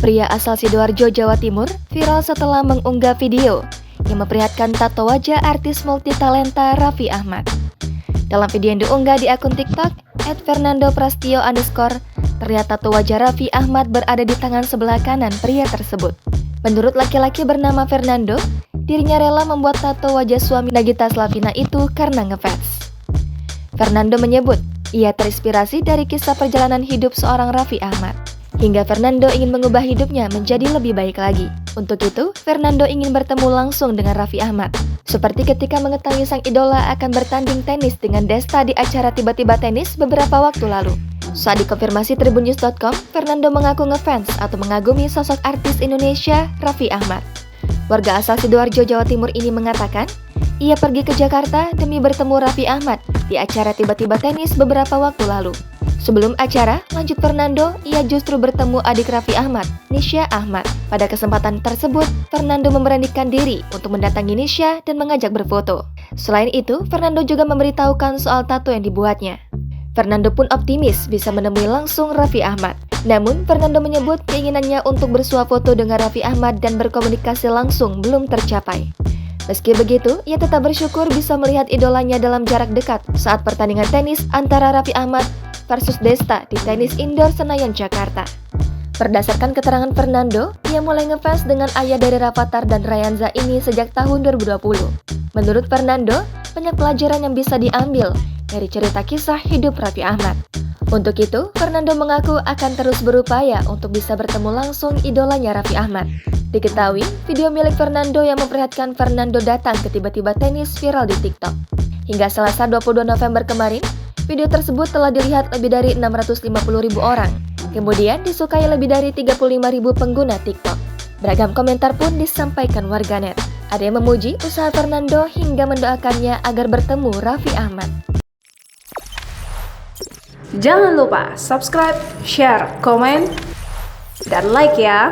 Pria asal Sidoarjo, Jawa Timur, viral setelah mengunggah video yang memperlihatkan tato wajah artis multitalenta Raffi Ahmad. Dalam video yang diunggah di akun TikTok @fernandoprastio_, terlihat tato wajah Raffi Ahmad berada di tangan sebelah kanan pria tersebut. Menurut laki-laki bernama Fernando, dirinya rela membuat tato wajah suami Nagita Slavina itu karena ngefans. Fernando menyebut, ia terinspirasi dari kisah perjalanan hidup seorang Raffi Ahmad. Hingga Fernando ingin mengubah hidupnya menjadi lebih baik lagi. Untuk itu, Fernando ingin bertemu langsung dengan Raffi Ahmad. Seperti ketika mengetahui sang idola akan bertanding tenis dengan Desta di acara Tiba-Tiba Tenis beberapa waktu lalu. Saat dikonfirmasi tribunnews.com, Fernando mengaku ngefans atau mengagumi sosok artis Indonesia Raffi Ahmad. Warga asal Sidoarjo, Jawa Timur ini mengatakan, ia pergi ke Jakarta demi bertemu Raffi Ahmad di acara Tiba-Tiba Tenis beberapa waktu lalu. Sebelum acara, lanjut Fernando, ia justru bertemu adik Raffi Ahmad, Nisha Ahmad. Pada kesempatan tersebut, Fernando memberanikan diri untuk mendatangi Nisha dan mengajak berfoto. Selain itu, Fernando juga memberitahukan soal tato yang dibuatnya. Fernando pun optimis bisa menemui langsung Raffi Ahmad. Namun, Fernando menyebut keinginannya untuk bersuah foto dengan Raffi Ahmad dan berkomunikasi langsung belum tercapai. Meski begitu, ia tetap bersyukur bisa melihat idolanya dalam jarak dekat saat pertandingan tenis antara Raffi Ahmad versus Desta di tenis indoor Senayan, Jakarta. Berdasarkan keterangan Fernando, ia mulai ngefans dengan ayah dari Rafathar dan Rayanza ini sejak tahun 2020. Menurut Fernando, banyak pelajaran yang bisa diambil dari cerita kisah hidup Raffi Ahmad. Untuk itu, Fernando mengaku akan terus berupaya untuk bisa bertemu langsung idolanya Raffi Ahmad. Diketahui, video milik Fernando yang memperlihatkan Fernando datang ke Tiba-Tiba Tenis viral di TikTok. Hingga Selasa 22 November kemarin, video tersebut telah dilihat lebih dari 650.000 orang. Kemudian disukai lebih dari 35.000 pengguna TikTok. Beragam komentar pun disampaikan warganet. Ada yang memuji usaha Fernando hingga mendoakannya agar bertemu Raffi Ahmad. Jangan lupa subscribe, share, komen, dan like ya!